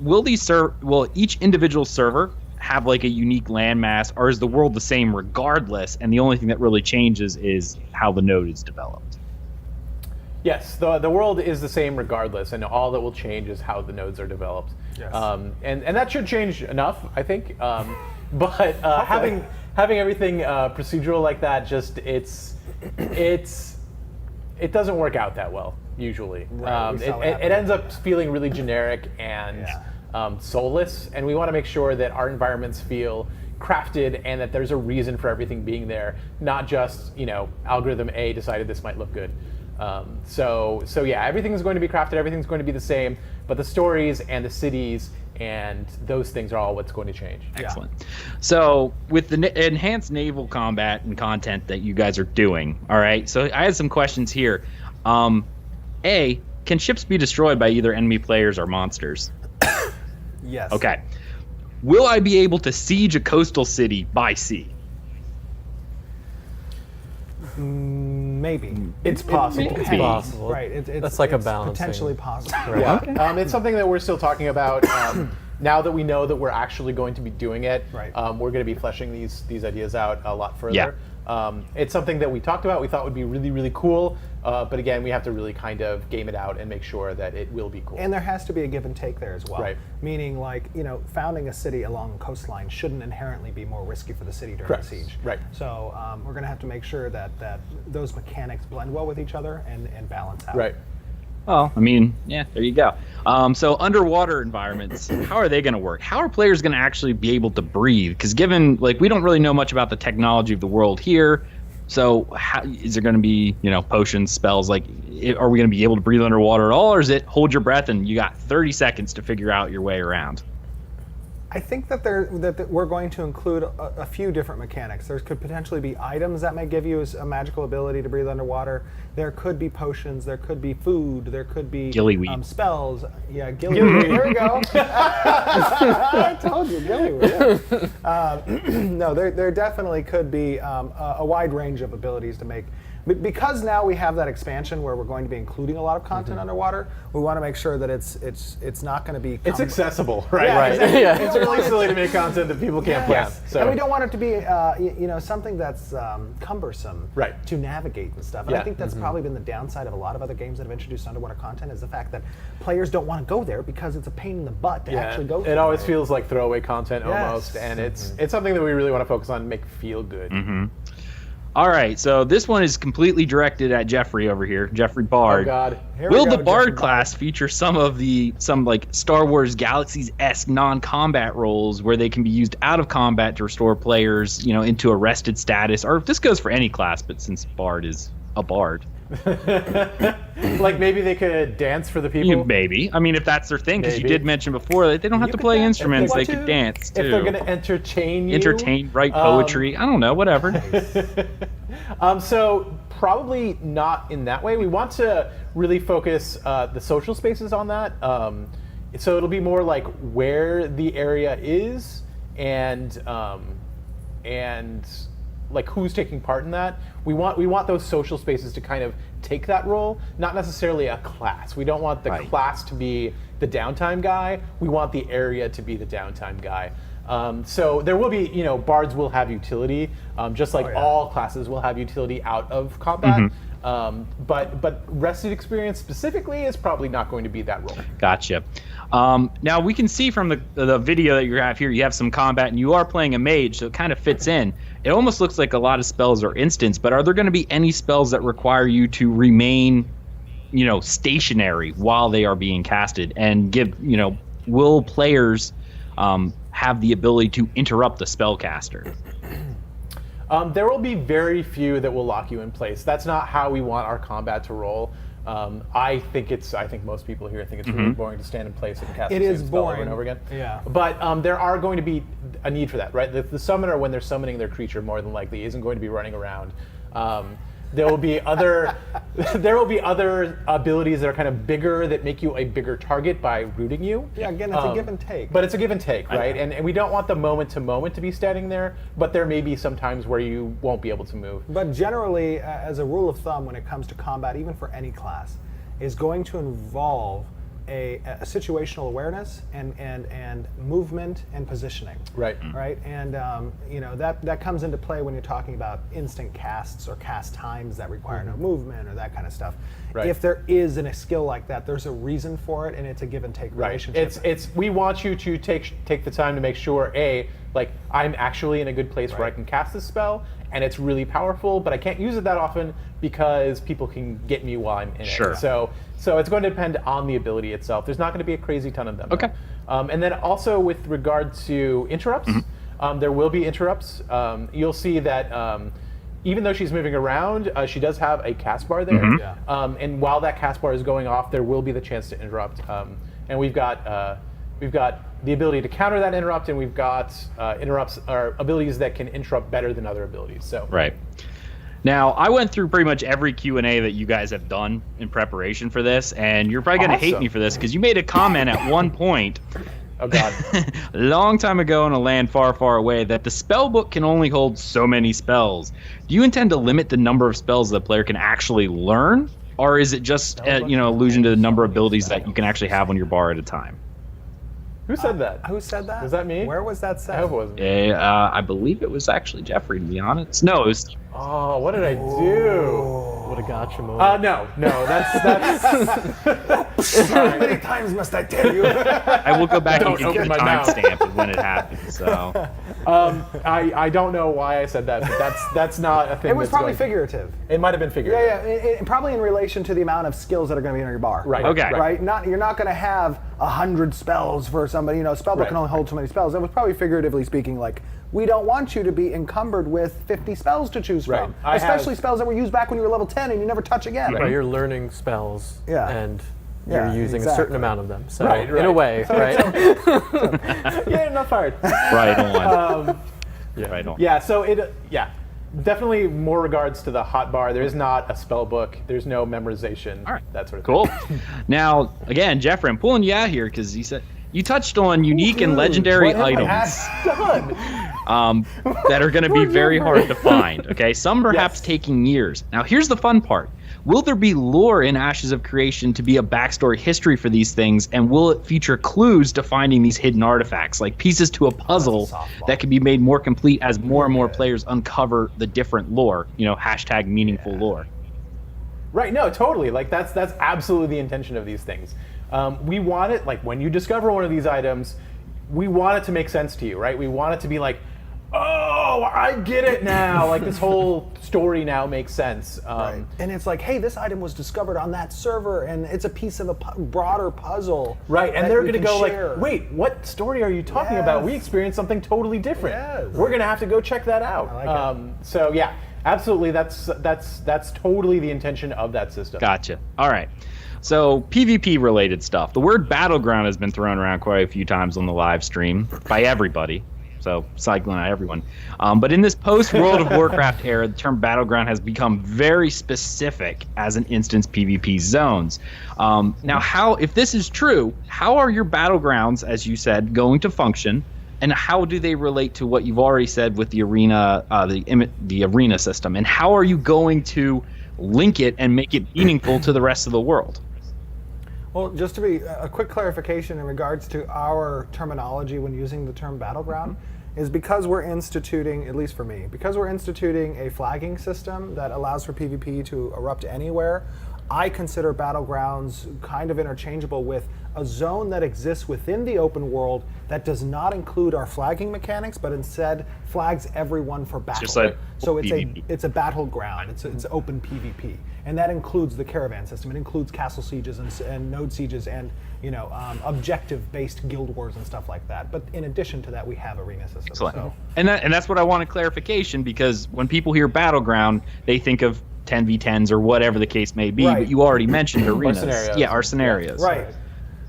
Will each individual server have like a unique landmass, or is the world the same regardless? And the only thing that really changes is how the node is developed. Yes, the world is the same regardless, and all that will change is how the nodes are developed. Yes. And that should change enough, I think. But having everything procedural like that, just it doesn't work out that well usually. Right, It ends up feeling really generic and soulless, and we want to make sure that our environments feel crafted and that there's a reason for everything being there, not just algorithm A decided this might look good. So yeah, everything is going to be crafted, everything's going to be the same, but the stories and the cities and those things are all what's going to change. Excellent. So with the enhanced naval combat and content that you guys are doing, all right, so I had some questions here. A, can ships be destroyed by either enemy players or monsters? Yes. Okay. Will I be able to siege a coastal city by sea? Maybe. It's possible. It's possible. Right. That's like a it's balancing. potentially possible. Yeah. It's something that we're still talking about. Now that we know that we're actually going to be doing it, Right. We're going to be fleshing these ideas out a lot further. Yeah. It's something that we talked about. We thought would be really, really cool. But again, we have to really kind of game it out and make sure that it will be cool. And there has to be a give and take there as well. Right. Meaning, founding a city along a coastline shouldn't inherently be more risky for the city during Correct. the siege. Right. So we're going to have to make sure that those mechanics blend well with each other and balance out. Right. Well, I mean, yeah, there you go. So underwater environments, how are they going to work? How are players going to actually be able to breathe? Because given, we don't really know much about the technology of the world here. So how, is there going to be, potions, spells? Are we going to be able to breathe underwater at all? Or is it hold your breath and you got 30 seconds to figure out your way around? I think that we're going to include a few different mechanics. There could potentially be items that may give you a magical ability to breathe underwater. There could be potions. There could be food. There could be Gillyweed. Spells. Yeah, gillyweed. There we go. I told you, gillyweed. Yeah. No, there definitely could be a wide range of abilities to make. Because now we have that expansion where we're going to be including a lot of content underwater, we want to make sure that it's not going to be... It's accessible, right? Yeah, Right. exactly. Yeah. It's really silly to make content that people can't plan. So. And we don't want it to be, something that's cumbersome Right. to navigate and stuff. And I Yeah. think that's probably been the downside of a lot of other games that have introduced underwater content is the fact that players don't want to go there because it's a pain in the butt to actually go there. It always feels like throwaway content Yes. almost, and it's something that we really want to focus on and make feel good. All right, so this one is completely directed at Jeffrey over here, Jeffrey Bard. Oh God. Here we Will go, the Jeffrey Bard class feature some Star Wars Galaxies-esque non-combat roles where they can be used out of combat to restore players, into a rested status? Or if this goes for any class, but since Bard is a bard. Like maybe they could dance for the people. Maybe. I mean, if that's their thing, because you Maybe. did mention before that they don't have to could play dance if they instruments, they want could to. dance too. If they're going to entertain you. Entertain, write poetry, I don't know, whatever. So probably not in that way. We want to really focus the social spaces on that. So it'll be more like where the area is and like who's taking part in that. We want those social spaces to kind of take that role, not necessarily a class. We don't want the class to be the downtime guy. We want the area to be the downtime guy. So there will be, bards will have utility, just like all classes will have utility out of combat. But rested experience specifically is probably not going to be that role. Gotcha. Now we can see from the video that you have here, you have some combat and you are playing a mage, so it kind of fits in. It almost looks like a lot of spells are instants, but are there going to be any spells that require you to remain stationary while they are being casted, and will players have the ability to interrupt the spellcaster? There will be very few that will lock you in place. That's not how we want our combat to roll. I think most people here think it's really boring to stand in place and cast the same spell over and over again. Yeah. But there are going to be a need for that, right? The summoner, when they're summoning their creature, more than likely isn't going to be running around. There will be other abilities that are kind of bigger that make you a bigger target by rooting you. Yeah, again, it's a give and take. But it's a give and take, right? And we don't want the moment to moment to be standing there, but there may be some times where you won't be able to move. But generally, as a rule of thumb, when it comes to combat, even for any class, is going to involve a situational awareness and movement and positioning. Right. Right. And that comes into play when you're talking about instant casts or cast times that require no movement or that kind of stuff. Right. If there is a skill like that, there's a reason for it, and it's a give and take relationship. It's we want you to take the time to make sure I'm actually in a good place where I can cast this spell, and it's really powerful, but I can't use it that often because people can get me while I'm in it. So it's going to depend on the ability itself. There's not going to be a crazy ton of them. Okay. And then also with regard to interrupts, there will be interrupts. You'll see that even though she's moving around, she does have a cast bar there. And while that cast bar is going off, there will be the chance to interrupt. And we've got the ability to counter that interrupt, and we've got interrupts or abilities that can interrupt better than other abilities. So right. Now, I went through pretty much every Q&A that you guys have done in preparation for this, and you're probably going to hate me for this because you made a comment at one point, oh God, a long time ago in a land far, far away, that the spell book can only hold so many spells. Do you intend to limit the number of spells the player can actually learn, or is it just allusion to the number of abilities that you can actually have on your bar at a time? Who said that? Who said that? Was that me? Where was that said? I hope it wasn't. I believe it was actually Jeffrey, to be honest. No, it was... Oh, what did I do? What a gotcha moment. No, that's How many times must I tell you? I will go back and Don't give you open the my mouth. timestamp of when it happened. So I don't know why I said that, but that's not a thing. It was that's probably going- figurative. It might have been figurative. Yeah, probably in relation to the amount of skills that are going to be on your bar. Right. Okay. Right. You're not going to have 100 spells for somebody. Spellbook can only hold so many spells. It was probably figuratively speaking, like, we don't want you to be encumbered with 50 spells to choose from, especially spells that were used back when you were level 10 and you never touch again. Right, you're learning spells, and you're using a certain amount of them. So in a way, Yeah, not fired. right on. Right on. Yeah. So definitely more regards to the hot bar. There is not a spell book. There's no memorization. All right. That sort of Cool. thing. Now, again, Jeffrey, I'm pulling you out here because you said you touched on unique and legendary items that are going to be very hard to find. Okay, some perhaps taking years. Now, here's the fun part. Will there be lore in Ashes of Creation to be a backstory history for these things, and will it feature clues to finding these hidden artifacts, like pieces to a puzzle that can be made more complete as more and more players uncover the different lore, hashtag meaningful lore? Right, no, totally. Like that's absolutely the intention of these things. We want it, like when you discover one of these items, we want it to make sense to you, right? We want it to be like, oh, I get it now. Like this whole story now makes sense. Right. And it's like, hey, this item was discovered on that server, and it's a piece of a broader puzzle. Right, and that they're we going to can go share. like, wait, what story are you talking about? We experienced something totally different. We're going to have to go check that out. I like it. So yeah, absolutely. That's totally the intention of that system. Gotcha. All right. So PvP related stuff. The word battleground has been thrown around quite a few times on the live stream by everybody. So cycling out everyone. But in this post World of Warcraft era, the term battleground has become very specific as an instance PvP zones. Now, if this is true, how are your battlegrounds, as you said, going to function? And how do they relate to what you've already said with the arena, the arena system? And how are you going to link it and make it meaningful to the rest of the world? Well, just to be a quick clarification in regards to our terminology when using the term battleground, is because we're instituting, at least for me, because we're instituting a flagging system that allows for PvP to erupt anywhere, I consider battlegrounds kind of interchangeable with a zone that exists within the open world that does not include our flagging mechanics, but instead flags everyone for battle. Just like so it's PvP. it's a battleground. It's open PvP, and that includes the caravan system. It includes castle sieges and node sieges and objective-based guild wars and stuff like that. But in addition to that, we have arena systems. Excellent. So. And that's what I wanted clarification, because when people hear battleground, they think of 10v10s or whatever the case may be. Right. But you already mentioned arenas. scenarios. Yeah, our scenarios. Right.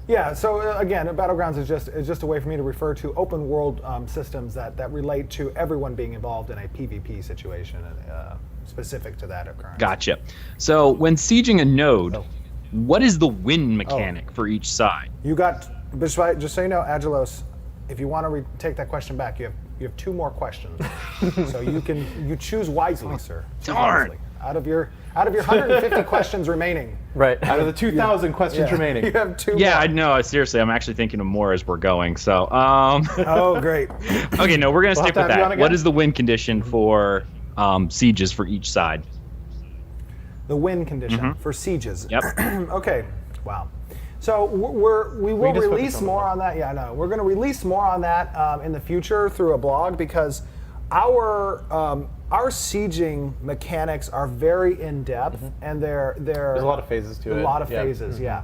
Yeah. So again, battlegrounds is just a way for me to refer to open world systems that relate to everyone being involved in a PvP situation specific to that occurrence. Gotcha. So when sieging a node, what is the win mechanic for each side? You got just so you know, Aggelos, if you want to take that question back, you have 2 more questions. So you choose wisely, sir. Choose Darn. wisely. Out of your 150 questions remaining. Right. Out of the 2,000 questions remaining. You have 2 Yeah, more. I know. Seriously, I'm actually thinking of more as we're going. So, Oh, great. okay, no, we're gonna stick have with to have you on that. again? What is the win condition for sieges for each side? The win condition for sieges. Yep. Okay. Wow. So we will just release focus on more the on that. Yeah, no, we're going to release more on that in the future through a blog, because our sieging mechanics are very in depth, and they're There's a lot of phases to it. a lot of Yeah. phases. Yeah.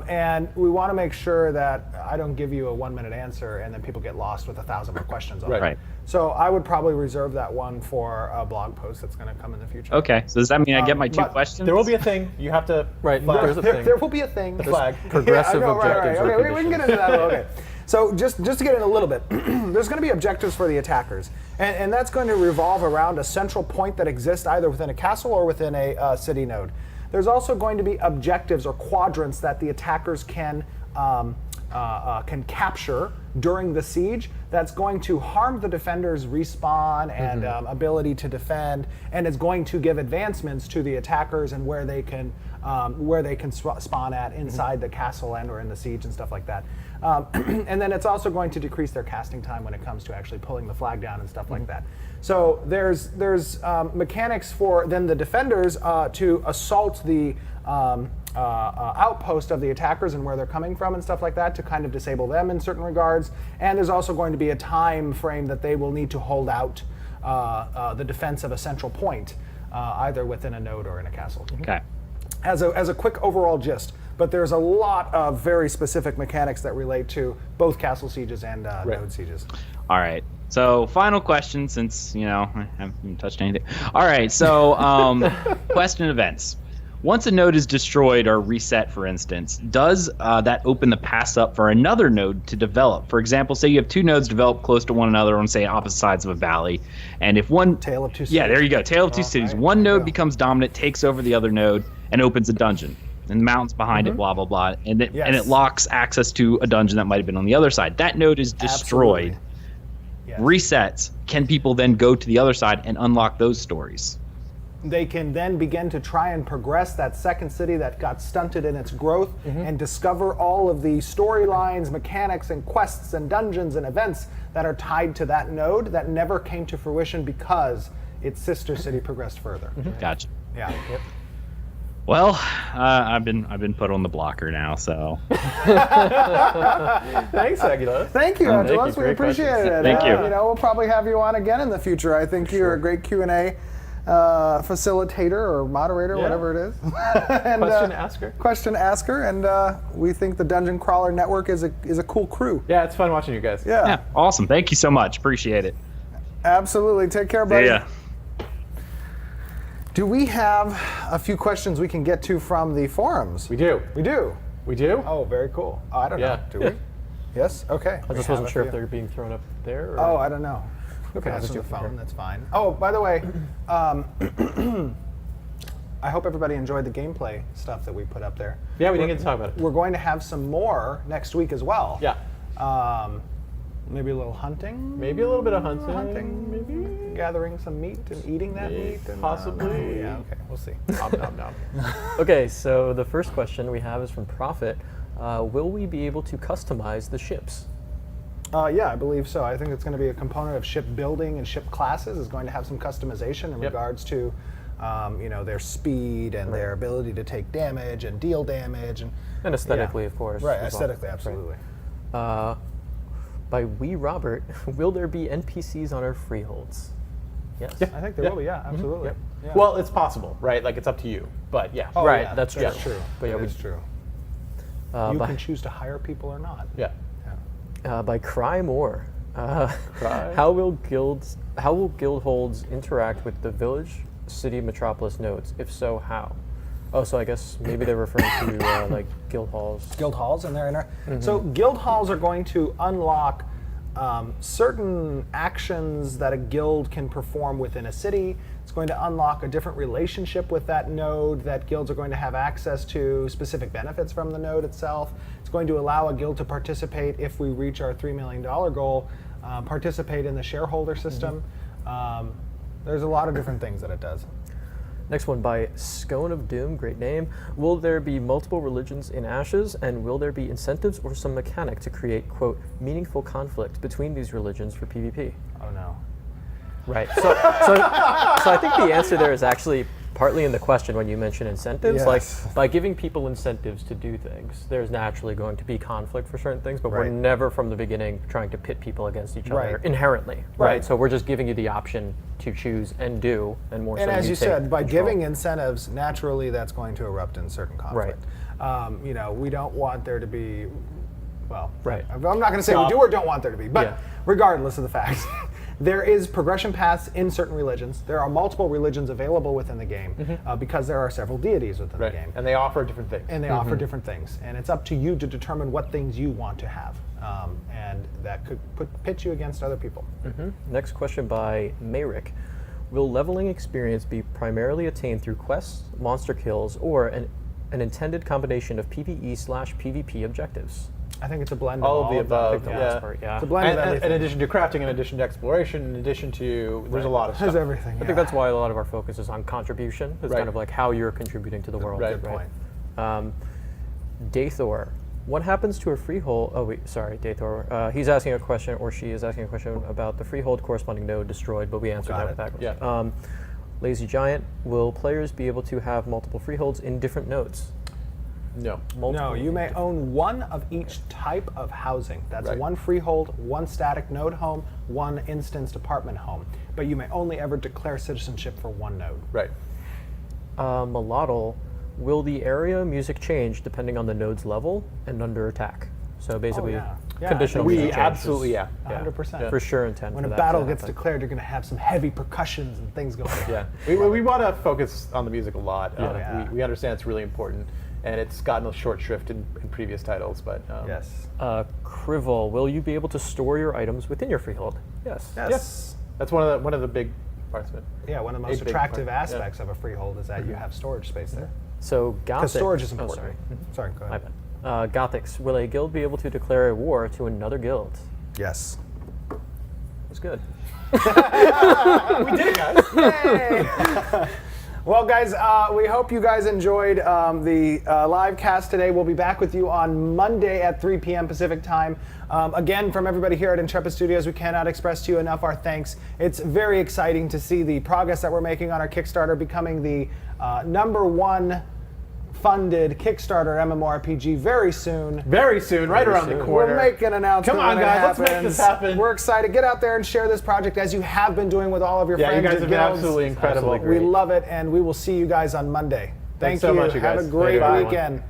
And we want to make sure that I don't give you a 1-minute answer and then people get lost with 1,000 more questions on it. Right. So I would probably reserve that one for a blog post that's going to come in the future. Okay, so does that mean I get my 2 but questions? There will be a thing. You have to Right. flag. There's a There, thing. there will be a thing. The flag. Progressive I know, objectives or Okay, we can get into that. Okay. So just to get in a little bit, there's going to be objectives for the attackers, and that's going to revolve around a central point that exists either within a castle or within a city node. There's also going to be objectives or quadrants that the attackers can capture during the siege. That's going to harm the defender's respawn and ability to defend, and is going to give advancements to the attackers and where they can spawn at inside the castle and or in the siege and stuff like that. And then it's also going to decrease their casting time when it comes to actually pulling the flag down and stuff like that. So there's mechanics for then the defenders to assault the outpost of the attackers and where they're coming from and stuff like that, to kind of disable them in certain regards. And there's also going to be a time frame that they will need to hold out the defense of a central point, either within a node or in a castle. Okay. As a quick overall gist, but there's a lot of very specific mechanics that relate to both castle sieges and node sieges. All right. So, final question, since, I haven't touched anything. All right, so, question events. Once a node is destroyed or reset, for instance, does that open the pass up for another node to develop? For example, say you have 2 nodes developed close to one another on, say, opposite sides of a valley, and if one... Tale of Two Cities. Yeah, there you go. Tale of Two Cities. right, One there you node go. becomes dominant, takes over the other node, and opens a dungeon. And the mountains behind it, blah, blah, blah. And it, Yes. and it locks access to a dungeon that might have been on the other side. That node is destroyed. Absolutely. Yes. Resets. Can people then go to the other side and unlock those stories? They can then begin to try and progress that second city that got stunted in its growth and discover all of the storylines, mechanics, and quests and dungeons and events that are tied to that node that never came to fruition because its sister city progressed further. Gotcha. Yeah. Well, I've been put on the blocker now, so Thanks, Aggelos. Thank you, Thank Aggelos. you. We Great appreciate questions. it. Thank you. We'll probably have you on again in the future. I think you're a great Q&A facilitator or moderator, Yeah. whatever it is. And, Question asker. Question asker, and we think the Dungeon Crawler Network is a cool crew. Yeah, it's fun watching you guys. yeah, awesome. Thank you so much. Appreciate it. Absolutely. Take care, buddy. Yeah. Do we have a few questions we can get to from the forums? We do. We do. We do? Oh, very cool. Oh, I don't Yeah. know. Do we? Yes? Okay. I just wasn't sure if they were being thrown up there. Or... Oh, I don't know. Okay, I'll that's just the do it from phone. here. That's fine. Oh, by the way, I hope everybody enjoyed the gameplay stuff that we put up there. Yeah, we didn't get to talk about it. We're going to have some more next week as well. Yeah. Maybe a little hunting. Maybe a little bit of hunting. Maybe gathering some meat and eating that meat. And, Possibly. yeah. Okay. We'll see. Nom, nom, nom. Okay, so the first question we have is from Prophet. Will we be able to customize the ships? Yeah, I believe so. I think it's going to be a component of ship building and ship classes is going to have some customization in Yep. regards to their speed and their ability to take damage and deal damage and aesthetically, of course. Right, as well. aesthetically, absolutely. By Wee Robert, will there be NPCs on our freeholds? Yes. Yeah. I think there will be, absolutely. Yep. Yeah. Well, it's possible, right? Like, it's up to you. But yeah. Oh, Right, yeah, that's true. That's true. But yeah, That we- is true. You can choose to hire people or not. Yeah. By Cry More, Cry. how will guildholds interact with the village, city, metropolis nodes? If so, how? Oh, so I guess maybe they're referring to like guild halls. Guild halls and they're So guild halls are going to unlock certain actions that a guild can perform within a city. It's going to unlock a different relationship with that node that guilds are going to have access to, specific benefits from the node itself. It's going to allow a guild to participate if we reach our $3 million goal, participate in the shareholder system. There's a lot of different things that it does. Next one by Scone of Doom, great name. Will there be multiple religions in Ashes, and will there be incentives or some mechanic to create, quote, meaningful conflict between these religions for PvP? Oh no. Right. So I think the answer there is actually partly in the question when you mention incentives. Yes. Like, by giving people incentives to do things, there's naturally going to be conflict for certain things, but we're Right. never from the beginning trying to pit people against each Right. other inherently. Right. So we're just giving you the option to choose and do, and more And so as you take said, by control. giving incentives, naturally that's going to erupt in certain conflict. We don't want there to be, well, Right. I'm not going to say we do or don't want there to be, but Yeah. regardless of the facts, there is progression paths in certain religions. There are multiple religions available within the game because there are several deities within the game. And they offer different things. And they offer different things. And it's up to you to determine what things you want to have. And that could pit you against other people. Next question by Mayrick. Will leveling experience be primarily attained through quests, monster kills, or an intended combination of PvE/PvP objectives? I think it's a blend All of of the them. above. the Yeah. last part, yeah. It's a blend of everything. In addition to crafting, in addition to exploration, in addition to, there's a lot of There's stuff. everything. I think that's why a lot of our focus is on contribution. It's Right. kind of like how you're contributing to the world. Right. Good point. Daythor, what happens to a freehold? Oh wait, sorry, Daythor. He's asking a question, or she is asking a question about the freehold corresponding node destroyed, but we answered Got that it. with backwards. Yeah. Lazy Giant, will players be able to have multiple freeholds in different nodes? No. No, Multiple you in may different- own one of each type of housing. That's Right. one freehold, one static node home, one instanced apartment home. But you may only ever declare citizenship for one node. Right. Malotl, will the area music change depending on the node's level and under attack? So basically, yeah. Yeah, conditional I think music We changes. absolutely, yeah. 100%. For sure intend When for a that battle to gets happen. declared, you're going to have some heavy percussions and things going on. Yeah, we want to focus on the music a lot. Yeah. We understand it's really important, and it's gotten a short shrift in previous titles, but Yes. Krivel, will you be able to store your items within your freehold? Yes. Yes. that's one of the big parts of it. Yeah, one of the most A big attractive part, yeah. aspects of a freehold is that you have storage space there. So Gothic. Because storage is Oh, important. sorry. Sorry, go My ahead. bad. Gothics, will a guild be able to declare a war to another guild? Yes. That's good. We did it, guys. Well, guys, we hope you guys enjoyed the live cast today. We'll be back with you on Monday at 3 p.m. Pacific time. Again, from everybody here at Intrepid Studios, we cannot express to you enough our thanks. It's very exciting to see the progress that we're making on our Kickstarter, becoming the #1 funded Kickstarter MMORPG very soon. Very soon, right around the soon. corner. We'll make an announcement. Come on, when it guys, let's make happens. this happen. We're excited. Get out there and share this project as you have been doing with all of your Yeah, friends. you guys and have been guilds. absolutely incredible. Absolutely We love it, and we will see you guys on Monday. Thanks Thank so you. much, you Have guys. a great Later. Bye. weekend.